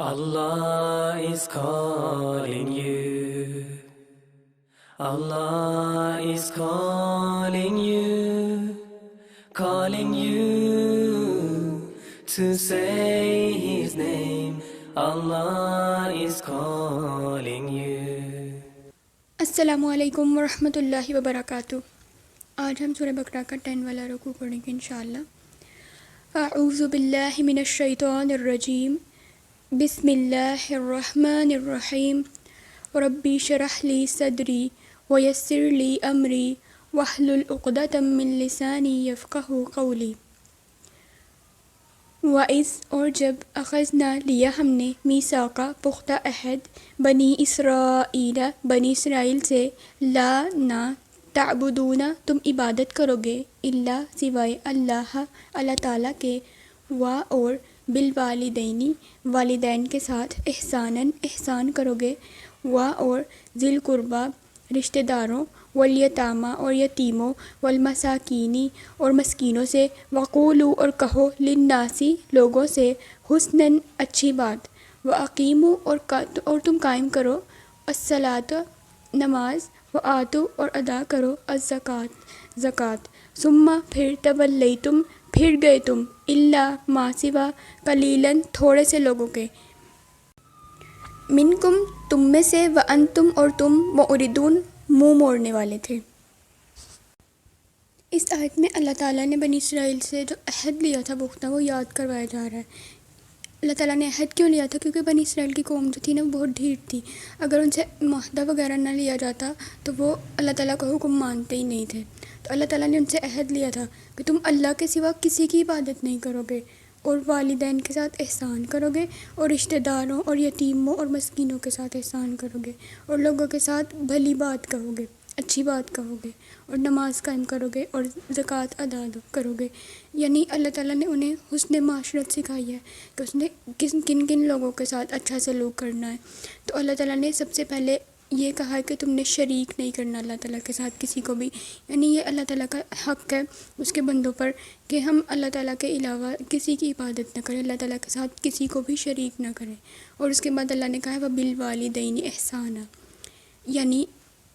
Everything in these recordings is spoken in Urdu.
Allah is calling you. Allah is calling you. Calling you to say His name. Allah is calling you. السلام علیکم ورحمۃ اللہ وبرکاتہ۔ آج ہم سورہ بقرہ کا 10 والا رکوع پڑھیں گے انشاءاللہ۔ اعوذ باللہ من الشیطان الرجیم، بسم اللہ الرحمن الرحیم۔ ربی شرح لی صدری ویسر لی امری واحلل عقدۃ من لسانی یفقہوا قولی۔ وَإِذْ اور جب اخذنا لیا ہم نے میثاقہ پختہ عہد بنی اسرائیل بنی اسرائیل سے، لا نہ، تعبدون تم عبادت کرو گے، الا سوائے اللہ تعالیٰ کے، اور بالوالدین والدین کے ساتھ احساناً احسان کرو گے، اور ذی القربیٰ رشتہ داروں، والیتامہ اور یتیموں، والمساکین اور مسکینوں سے، وقولوا اور کہو، للناسی لوگوں سے، حسناً اچھی بات، واقیموا اور تم قائم کرو، الصلاۃ نماز، وآتوا اور ادا کرو، الزکوٰۃ زکوٰۃ، ثم پھر تولیتم پھر گئے تم، الا ما سوا قلیلاً تھوڑے سے لوگوں کے، منکم تم میں سے، وانتم اور تم معرضون منہ موڑنے والے تھے۔ اس آیت میں اللہ تعالیٰ نے بنی اسرائیل سے جو عہد لیا تھا پختہ، وہ یاد کروایا جا رہا ہے۔ اللہ تعالیٰ نے عہد کیوں لیا تھا؟ کیونکہ بنی اسرائیل کی قوم جو تھی نا، وہ بہت ڈھیر تھی۔ اگر ان سے معاہدہ وغیرہ نہ لیا جاتا تو وہ اللہ تعالیٰ کا حکم مانتے ہی نہیں تھے۔ تو اللہ تعالیٰ نے ان سے عہد لیا تھا کہ تم اللہ کے سوا کسی کی عبادت نہیں کرو گے، اور والدین کے ساتھ احسان کرو گے، اور رشتہ داروں اور یتیموں اور مسکینوں کے ساتھ احسان کرو گے، اور لوگوں کے ساتھ بھلی بات کہو گے، اچھی بات کہو گے، اور نماز قائم کرو گے، اور زکوٰۃ ادا کرو گے۔ یعنی اللہ تعالیٰ نے انہیں حسن معاشرت سکھائی ہے کہ اس نے کن کن لوگوں کے ساتھ اچھا سلوک کرنا ہے۔ تو اللہ تعالیٰ نے سب سے پہلے یہ کہا ہے کہ تم نے شریک نہیں کرنا اللہ تعالیٰ کے ساتھ کسی کو بھی، یعنی یہ اللہ تعالیٰ کا حق ہے اس کے بندوں پر کہ ہم اللہ تعالیٰ کے علاوہ کسی کی عبادت نہ کریں، اللہ تعالیٰ کے ساتھ کسی کو بھی شریک نہ کریں۔ اور اس کے بعد اللہ نے کہا ہے وَبِالْوَالِدَيْنِ احسانا، یعنی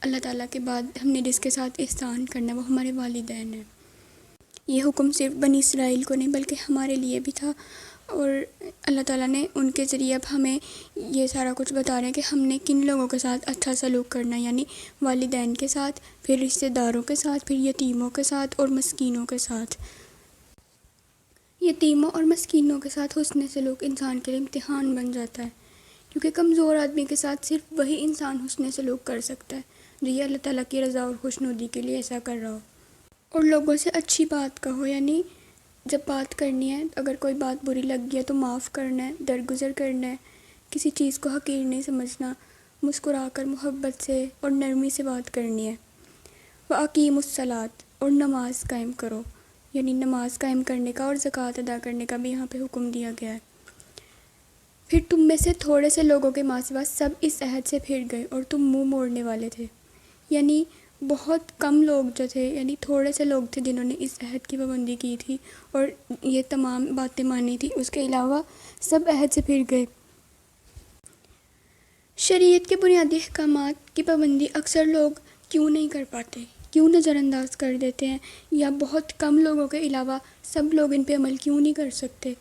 اللہ تعالیٰ کے بعد ہم نے جس کے ساتھ احسان کرنا ہے وہ ہمارے والدین ہیں۔ یہ حکم صرف بنی اسرائیل کو نہیں بلکہ ہمارے لیے بھی تھا، اور اللہ تعالیٰ نے ان کے ذریعے اب ہمیں یہ سارا کچھ بتا رہے ہیں کہ ہم نے کن لوگوں کے ساتھ اچھا سلوک کرنا ہے، یعنی والدین کے ساتھ، پھر رشتہ داروں کے ساتھ، پھر یتیموں کے ساتھ اور مسکینوں کے ساتھ۔ یتیموں اور مسکینوں کے ساتھ حسن سلوک انسان کے لیے امتحان بن جاتا ہے، کیونکہ کمزور آدمی کے ساتھ صرف وہی انسان حسن سلوک کر سکتا ہے جو یہ اللہ تعالیٰ کی رضا اور خوشنودی کے لیے ایسا کر رہا ہو۔ اور لوگوں سے اچھی بات کہو، یعنی جب بات کرنی ہے، اگر کوئی بات بری لگ گئی ہے تو معاف کرنا ہے، درگزر کرنا ہے، کسی چیز کو حقیر نہیں سمجھنا، مسکرا کر محبت سے اور نرمی سے بات کرنی ہے۔ وَأَقِیمُوا الصَّلَاۃَ اور نماز قائم کرو، یعنی نماز قائم کرنے کا اور زکوٰۃ ادا کرنے کا بھی یہاں پہ حکم دیا گیا ہے۔ پھر تم میں سے تھوڑے سے لوگوں کے ماں سوا سب اس عہد سے پھر گئے اور تم منہ موڑنے والے تھے، یعنی بہت کم لوگ جو تھے، یعنی تھوڑے سے لوگ تھے جنہوں نے اس عہد کی پابندی کی تھی اور یہ تمام باتیں مانی تھی، اس کے علاوہ سب عہد سے پھر گئے۔ شریعت کے بنیادی احکامات کی پابندی اکثر لوگ کیوں نہیں کر پاتے، کیوں نظر انداز کر دیتے ہیں، یا بہت کم لوگوں کے علاوہ سب لوگ ان پہ عمل کیوں نہیں کر سکتے؟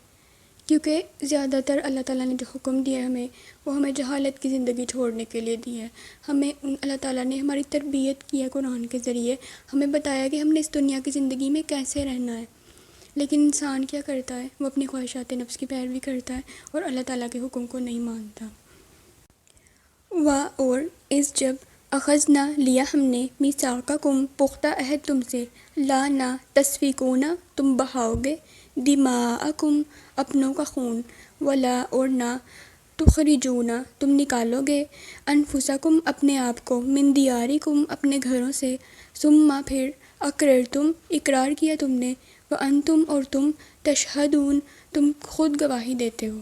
کیونکہ زیادہ تر اللہ تعالیٰ نے جو حکم دیا ہے ہمیں، وہ ہمیں جہالت کی زندگی چھوڑنے کے لیے دی ہے۔ ہمیں اللہ تعالیٰ نے ہماری تربیت کی ہے قرآن کے ذریعے، ہمیں بتایا کہ ہم نے اس دنیا کی زندگی میں کیسے رہنا ہے، لیکن انسان کیا کرتا ہے؟ وہ اپنی خواہشات نفس کی پیروی کرتا ہے اور اللہ تعالیٰ کے حکم کو نہیں مانتا۔ اور اس جب اخذنا لیا ہم نے میثاقکم پختہ عہد تم سے، لا نہ، تسفکون تم بہاؤ گے، دماءکم اپنوں کا خون، ولا اور نہ، تخرجون تم نکالو گے، انفسکم اپنے آپ کو، من دیارکم اپنے گھروں سے، ثم پھر اقررتم اقرار کیا تم نے، وانتم اور تم تشہدون تم خود گواہی دیتے ہو۔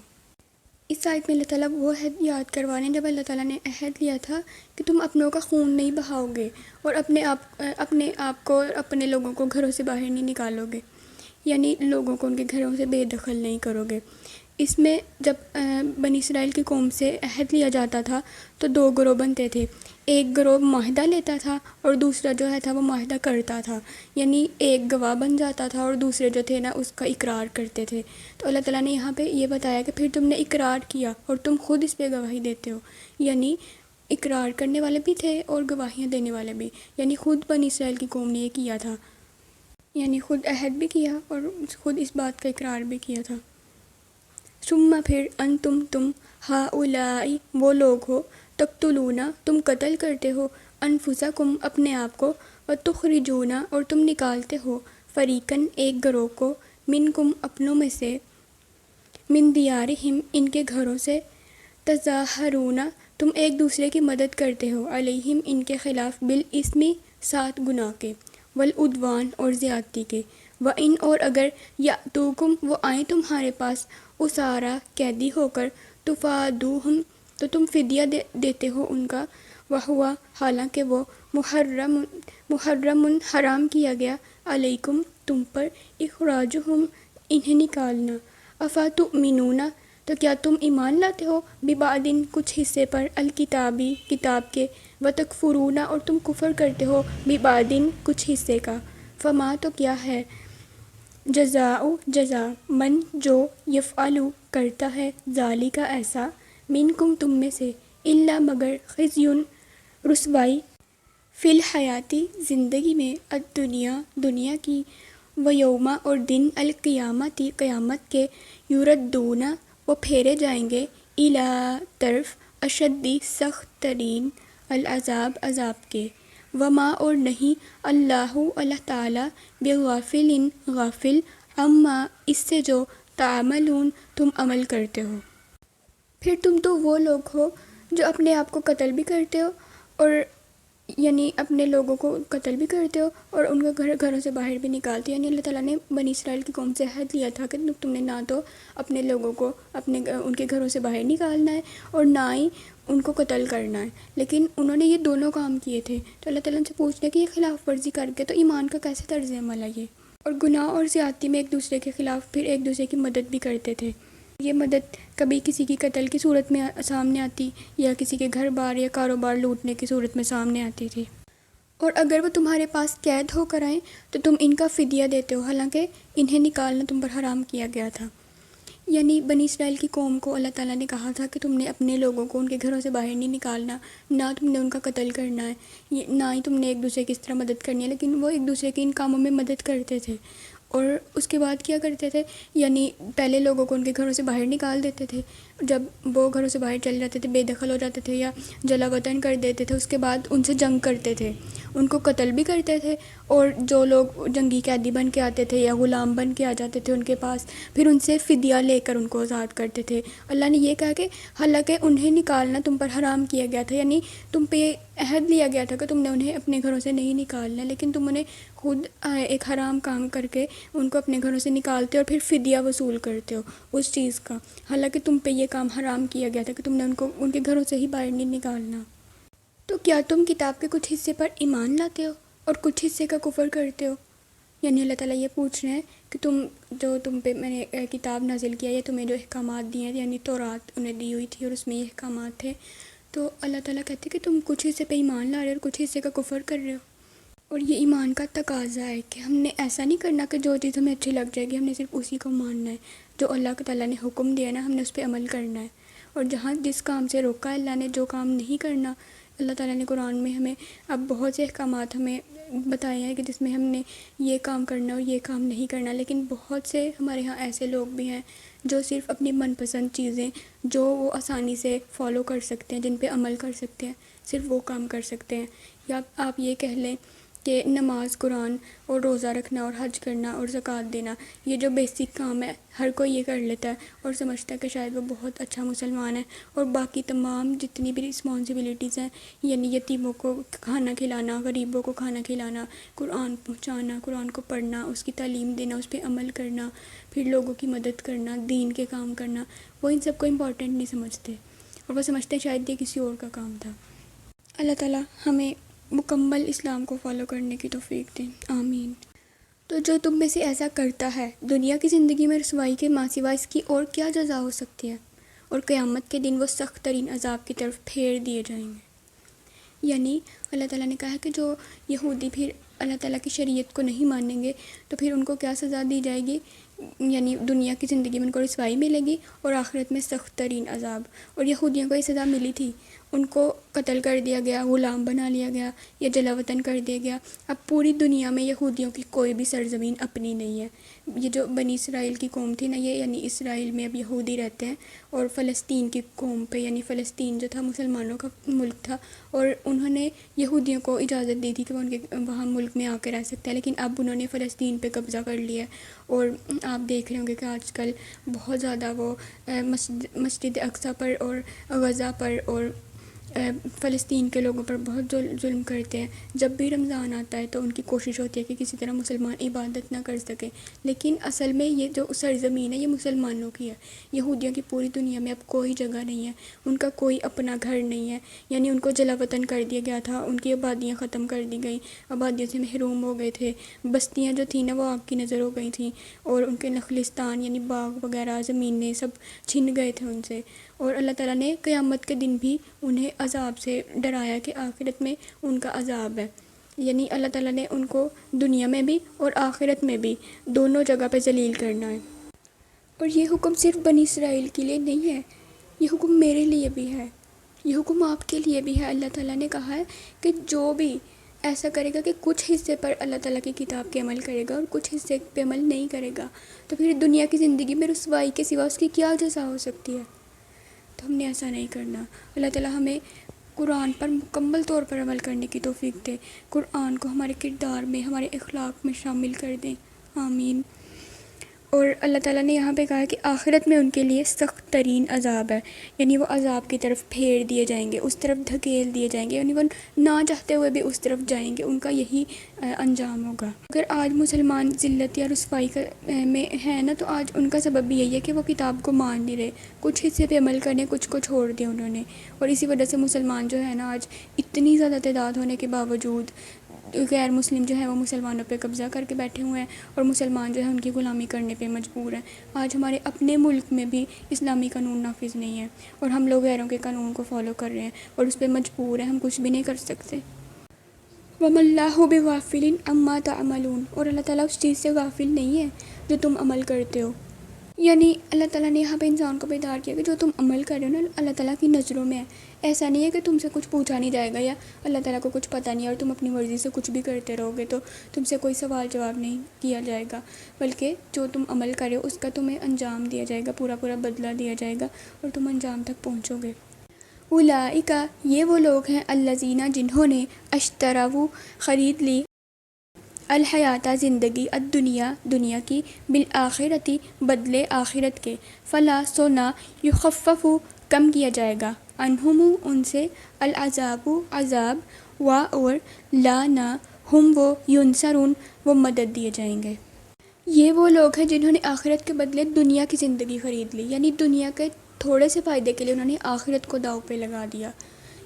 اس آیت میں اللہ تعالیٰ وہ عہد یاد کروانے جب اللہ تعالیٰ نے عہد لیا تھا کہ تم اپنوں کا خون نہیں بہاؤ گے، اور اپنے آپ کو اور اپنے لوگوں کو گھروں سے باہر نہیں نکالو گے، یعنی لوگوں کو ان کے گھروں سے بے دخل نہیں کرو گے۔ اس میں جب بنی اسرائیل کی قوم سے عہد لیا جاتا تھا تو دو گروہ بنتے تھے. ایک گروہ معاہدہ لیتا تھا اور دوسرا جو ہے تھا وہ معاہدہ کرتا تھا. یعنی ایک گواہ بن جاتا تھا اور دوسرے جو تھے نا اس کا اقرار کرتے تھے. تو اللہ تعالیٰ نے یہاں پہ یہ بتایا کہ پھر تم نے اقرار کیا اور تم خود اس پہ گواہی دیتے ہو. یعنی اقرار کرنے والے بھی تھے اور گواہیاں دینے والے بھی. یعنی خود بنی اسرائیل کی قوم نے یہ کیا تھا. یعنی خود عہد بھی کیا اور خود اس بات کا اقرار بھی کیا تھا. ثم پھر تم ہؤلائی وہ لوگ ہو تقتلون تم قتل کرتے ہو انفسکم اپنے آپ کو وتخرجون اور تم نکالتے ہو فریقاً ایک گروہ کو منکم اپنوں میں سے من دیارہم ان کے گھروں سے تظاہرون تم ایک دوسرے کی مدد کرتے ہو علیہم ان کے خلاف بالاسم ساتھ گناہ کے والعدوان اور زیادتی کے وَإِنْ اور اگر یأتوکم وہ آئیں تمہارے پاس اسارا قیدی ہو کر تفادوہم تو تم فدیہ دیتے ہو ان کا وہوا حالانکہ وہ محرم حرام کیا گیا علیکم تم پر اخراجہم انہیں نکالنا. افاتؤمنون تو کیا تم ایمان لاتے ہو ببعض کچھ حصے پر الکتابی کتاب کے وتکفرون اور تم کفر کرتے ہو ببعض کچھ حصے کا. فما تو کیا ہے جزا من جو یفعلو کرتا ہے ذالک ایسا منکم تم میں سے الا مگر خزیٌ رسوائی فی الحیاتی زندگی میں الدنیا دنیا کی ویوم اور دن القیامتی قیامت کے یردون وہ پھیرے جائیں گے الی طرف اشدی سخت ترین العذاب عذاب کے. وما اور نہیں اللہ تعالیٰ بغافل غافل عما اس سے جو تعملون تم عمل کرتے ہو. پھر تم تو وہ لوگ ہو جو اپنے آپ کو قتل بھی کرتے ہو اور یعنی اپنے لوگوں کو قتل بھی کرتے ہو اور ان کو گھروں سے باہر بھی نکالتے ہو. یعنی اللہ تعالیٰ نے بنی اسرائیل کی قوم سے عہد لیا تھا کہ تم نے نہ تو اپنے لوگوں کو ان کے گھروں سے باہر نکالنا ہے اور نہ ہی ان کو قتل کرنا ہے. لیکن انہوں نے یہ دونوں کام کیے تھے. تو اللہ تعالیٰ سے پوچھتے کہ یہ خلاف ورزی کر کے تو ایمان کا کیسے طرز عمل ہے یہ. اور گناہ اور زیادتی میں ایک دوسرے کے خلاف پھر ایک دوسرے کی مدد بھی کرتے تھے. یہ مدد کبھی کسی کی قتل کی صورت میں سامنے آتی یا کسی کے گھر بار یا کاروبار لوٹنے کی صورت میں سامنے آتی تھی. اور اگر وہ تمہارے پاس قید ہو کر آئیں تو تم ان کا فدیہ دیتے ہو حالانکہ انہیں نکالنا تم پر حرام کیا گیا تھا. یعنی بنی اسرائیل کی قوم کو اللہ تعالیٰ نے کہا تھا کہ تم نے اپنے لوگوں کو ان کے گھروں سے باہر نہیں نکالنا, نہ تم نے ان کا قتل کرنا ہے, نہ ہی تم نے ایک دوسرے کی اس طرح مدد کرنی ہے. لیکن وہ ایک دوسرے کے ان کاموں میں مدد کرتے تھے. اور اس کے بعد کیا کرتے تھے, یعنی پہلے لوگوں کو ان کے گھروں سے باہر نکال دیتے تھے. جب وہ گھروں سے باہر چل جاتے تھے, بے دخل ہو جاتے تھے یا جلا وطن کر دیتے تھے, اس کے بعد ان سے جنگ کرتے تھے, ان کو قتل بھی کرتے تھے. اور جو لوگ جنگی قیدی بن کے آتے تھے یا غلام بن کے آ جاتے تھے ان کے پاس, پھر ان سے فدیہ لے کر ان کو آزاد کرتے تھے. اللہ نے یہ کہا کہ حالانکہ انہیں نکالنا تم پر حرام کیا گیا تھا, یعنی تم پہ یہ عہد لیا گیا تھا کہ تم نے انہیں اپنے گھروں سے نہیں نکالنا, لیکن تم انہیں خود ایک حرام کام کر کے ان کو اپنے گھروں سے نکالتے ہو اور پھر فدیہ وصول کرتے ہو اس چیز کا, حالانکہ تم پہ یہ کام حرام کیا گیا تھا کہ تم نے ان کو ان کے گھروں سے ہی باہر نہیں نکالنا. تو کیا تم کتاب کے کچھ حصے پر ایمان لاتے ہو اور کچھ حصے کا کفر کرتے ہو. یعنی اللہ تعالیٰ یہ پوچھ رہے ہیں کہ تم پہ میں نے کتاب نازل کیا یا تمہیں جو احکامات دیے ہیں, یعنی تورات انہیں دی ہوئی تھی اور اس میں یہ احکامات تھے, تو اللہ تعالیٰ کہتے ہیں کہ تم کچھ حصے پہ ایمان لا رہے ہو اور کچھ حصے کا کفر کر رہے ہو. اور یہ ایمان کا تقاضا ہے کہ ہم نے ایسا نہیں کرنا کہ جو چیز ہمیں اچھی لگ جائے گی ہم نے صرف اسی کو ماننا ہے. جو اللہ تعالیٰ نے حکم دیا نا ہم نے اس پہ عمل کرنا ہے. اور جہاں جس کام سے روکا ہے اللہ نے, جو کام نہیں کرنا, اللہ تعالیٰ نے قرآن میں ہمیں اب بہت سے احکامات ہمیں بتائے ہیں کہ جس میں ہم نے یہ کام کرنا اور یہ کام نہیں کرنا. لیکن بہت سے ہمارے ہاں ایسے لوگ بھی ہیں جو صرف اپنی من پسند چیزیں جو وہ آسانی سے فالو کر سکتے ہیں, جن پہ عمل کر سکتے ہیں, صرف وہ کام کر سکتے ہیں. یا آپ یہ کہہ لیں کہ نماز, قرآن اور روزہ رکھنا اور حج کرنا اور زکوٰۃ دینا, یہ جو بیسک کام ہے ہر کوئی یہ کر لیتا ہے اور سمجھتا ہے کہ شاید وہ بہت اچھا مسلمان ہے. اور باقی تمام جتنی بھی رسپانسبلٹیز ہیں, یعنی یتیموں کو کھانا کھلانا, غریبوں کو کھانا کھلانا, قرآن پہنچانا, قرآن کو پڑھنا, اس کی تعلیم دینا, اس پہ عمل کرنا, پھر لوگوں کی مدد کرنا, دین کے کام کرنا, وہ ان سب کو امپورٹنٹ نہیں سمجھتے اور وہ سمجھتے ہیں شاید یہ کسی اور کا کام تھا. اللہ تعالیٰ ہمیں مکمل اسلام کو فالو کرنے کی توفیق دیں, آمین. تو جو تم میں سے ایسا کرتا ہے دنیا کی زندگی میں رسوائی کے ماں سوا اس کی اور کیا جزا ہو سکتی ہے، اور قیامت کے دن وہ سخت ترین عذاب کی طرف پھیر دیے جائیں گے۔ یعنی اللہ تعالیٰ نے کہا کہ جو یہودی پھر اللہ تعالیٰ کی شریعت کو نہیں مانیں گے تو پھر ان کو کیا سزا دی جائے گی، یعنی دنیا کی زندگی میں ان کو رسوائی ملے گی اور آخرت میں سخت ترین عذاب۔ اور یہودیوں کو یہ سزا ملی تھی، ان کو قتل کر دیا گیا، غلام بنا لیا گیا یا جلا وطن کر دیا گیا۔ اب پوری دنیا میں یہودیوں کی کوئی بھی سرزمین اپنی نہیں ہے۔ یہ جو بنی اسرائیل کی قوم تھی نا، یہ یعنی اسرائیل میں اب یہودی رہتے ہیں، اور فلسطین کی قوم پہ، یعنی فلسطین جو تھا مسلمانوں کا ملک تھا، اور انہوں نے یہودیوں کو اجازت دی تھی کہ وہ ان کے وہاں ملک میں آ کے رہ سکتے ہیں، لیکن اب انہوں نے فلسطین پہ قبضہ کر لیا ہے۔ اور آپ دیکھ رہے ہوں گے کہ آج کل بہت زیادہ وہ مسجد اقصیٰ پر اور غزہ پر اور فلسطین کے لوگوں پر بہت ظلم کرتے ہیں۔ جب بھی رمضان آتا ہے تو ان کی کوشش ہوتی ہے کہ کسی طرح مسلمان عبادت نہ کر سکیں، لیکن اصل میں یہ جو سرزمین ہے یہ مسلمانوں کی ہے۔ یہودیوں کی پوری دنیا میں اب کوئی جگہ نہیں ہے، ان کا کوئی اپنا گھر نہیں ہے، یعنی ان کو جلا وطن کر دیا گیا تھا، ان کی آبادیاں ختم کر دی گئیں، آبادیوں سے محروم ہو گئے تھے، بستیاں جو تھیں نا وہ آگ کی نظر ہو گئی تھیں، اور ان کے نخلستان یعنی باغ وغیرہ زمینیں سب چھن گئے تھے ان سے۔ اور اللہ تعالیٰ نے قیامت کے دن بھی انہیں عذاب سے ڈرایا کہ آخرت میں ان کا عذاب ہے، یعنی اللہ تعالیٰ نے ان کو دنیا میں بھی اور آخرت میں بھی دونوں جگہ پہ ذلیل کرنا ہے۔ اور یہ حکم صرف بنی اسرائیل کے لیے نہیں ہے، یہ حکم میرے لیے بھی ہے، یہ حکم آپ کے لیے بھی ہے۔ اللہ تعالیٰ نے کہا ہے کہ جو بھی ایسا کرے گا کہ کچھ حصے پر اللہ تعالیٰ کی کتاب کے عمل کرے گا اور کچھ حصے پہ عمل نہیں کرے گا، تو پھر دنیا کی زندگی میں رسوائی کے سوا اس کی کیا جزا ہو سکتی ہے۔ تو ہم نے ایسا نہیں کرنا۔ اللہ تعالیٰ ہمیں قرآن پر مکمل طور پر عمل کرنے کی توفیق دے، قرآن کو ہمارے کردار میں، ہمارے اخلاق میں شامل کر دیں، آمین۔ اور اللہ تعالیٰ نے یہاں پہ کہا کہ آخرت میں ان کے لیے سخت ترین عذاب ہے، یعنی وہ عذاب کی طرف پھیر دیے جائیں گے، اس طرف دھکیل دیے جائیں گے، یعنی وہ نہ چاہتے ہوئے بھی اس طرف جائیں گے، ان کا یہی انجام ہوگا۔ اگر آج مسلمان ذلت یا رسوائی میں ہیں نا، تو آج ان کا سبب بھی یہی ہے کہ وہ کتاب کو مان نہیں رہے، کچھ حصے پہ عمل کرنے، کچھ کو چھوڑ دیا انہوں نے، اور اسی وجہ سے مسلمان جو ہے نا آج اتنی زیادہ تعداد ہونے کے باوجود غیر مسلم جو ہے وہ مسلمانوں پہ قبضہ کر کے بیٹھے ہوئے ہیں، اور مسلمان جو ہے ان کی غلامی کرنے پہ مجبور ہیں۔ آج ہمارے اپنے ملک میں بھی اسلامی قانون نافذ نہیں ہے، اور ہم لوگ غیروں کے قانون کو فالو کر رہے ہیں اور اس پہ مجبور ہیں، ہم کچھ بھی نہیں کر سکتے۔ وَمَا اللَّهُ بِغَافِلٍ عَمَّا تَعْمَلُونَ، اور اللہ تعالیٰ اس چیز سے غافل نہیں ہے جو تم عمل کرتے ہو۔ یعنی اللہ تعالیٰ نے یہاں پہ انسان کو بیدار کیا کہ جو تم عمل کر رہے ہو نا اللہ تعالیٰ کی نظروں میں ہے۔ ایسا نہیں ہے کہ تم سے کچھ پوچھا نہیں جائے گا یا اللہ تعالیٰ کو کچھ پتہ نہیں ہے اور تم اپنی مرضی سے کچھ بھی کرتے رہو گے تو تم سے کوئی سوال جواب نہیں کیا جائے گا، بلکہ جو تم عمل کرے ہو اس کا تمہیں انجام دیا جائے گا، پورا بدلہ دیا جائے گا اور تم انجام تک پہنچو گے۔ اولئک، یہ وہ لوگ ہیں، الذین، جنہوں نے اشتروا، خرید لی، الحیات، زندگی، الدنیا، دنیا کی، بالآخرتی، بدلے آخرت کے، فلا، سو نہ، یخفف، کم کیا جائے گا، عنہم، ان سے، العذاب، عذاب، اور لا، نہ، ہم، وہ، ینصرون، وہ مدد دیے جائیں گے۔ یہ وہ لوگ ہیں جنہوں نے آخرت کے بدلے دنیا کی زندگی خرید لی، یعنی دنیا کے تھوڑے سے فائدے کے لیے انہوں نے آخرت کو داؤ پہ لگا دیا،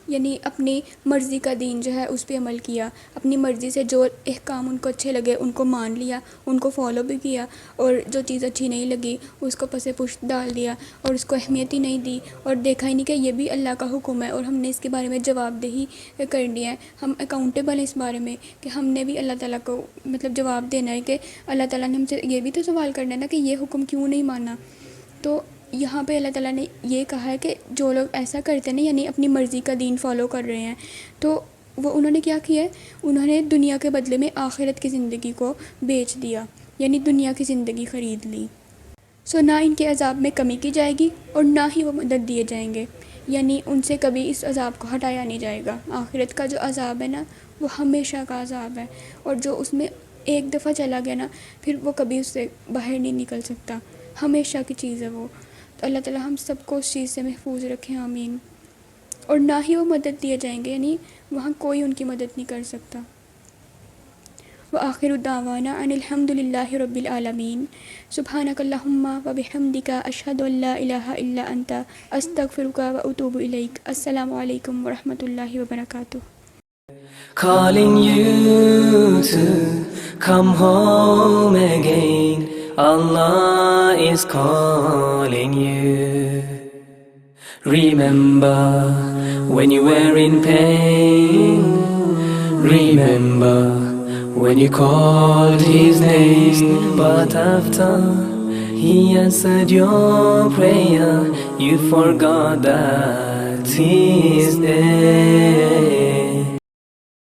یعنی اپنی مرضی کا دین جو ہے اس پہ عمل کیا، اپنی مرضی سے جو احکام ان کو اچھے لگے ان کو مان لیا، ان کو فالو بھی کیا، اور جو چیز اچھی نہیں لگی اس کو پس پشت ڈال دیا اور اس کو اہمیت ہی نہیں دی، اور دیکھا ہی نہیں کہ یہ بھی اللہ کا حکم ہے اور ہم نے اس کے بارے میں جواب دہی کرنی ہے، ہم اکاؤنٹیبل ہیں اس بارے میں کہ ہم نے بھی اللہ تعالیٰ کو جواب دینا ہے کہ اللہ تعالیٰ نے ہم سے یہ بھی تو سوال کرنا ہے نا کہ یہ حکم کیوں نہیں مانا۔ تو یہاں پہ اللہ تعالیٰ نے یہ کہا ہے کہ جو لوگ ایسا کرتے ہیں یعنی اپنی مرضی کا دین فالو کر رہے ہیں، تو وہ انہوں نے کیا کیا ہے، انہوں نے دنیا کے بدلے میں آخرت کی زندگی کو بیچ دیا، یعنی دنیا کی زندگی خرید لی۔ سو نہ ان کے عذاب میں کمی کی جائے گی اور نہ ہی وہ مدد دیے جائیں گے، یعنی ان سے کبھی اس عذاب کو ہٹایا نہیں جائے گا۔ آخرت کا جو عذاب ہے نا وہ ہمیشہ کا عذاب ہے، اور جو اس میں ایک دفعہ چلا گیا نا پھر وہ کبھی اس سے باہر نہیں نکل سکتا، ہمیشہ کی چیز ہے وہ۔ تو اللہ تعالیٰ ہم سب کو اس چیز سے محفوظ رکھیں، آمین۔ اور نہ ہی وہ مدد دیے جائیں گے، یعنی وہاں کوئی ان کی مدد نہیں کر سکتا۔ وآخر دعوانا ان الحمد للہ رب العالمین، سبحانک اللہم وبحمدک، اشہد ان لا الہ الا انت، استغفرک واتوب الیک۔ السلام علیکم ورحمۃ اللہ وبرکاتہ۔ Calling you to come home again. Allah is calling you. Remember when you were in pain. Remember when you called His name. But after He answered your prayer, you forgot that He is there.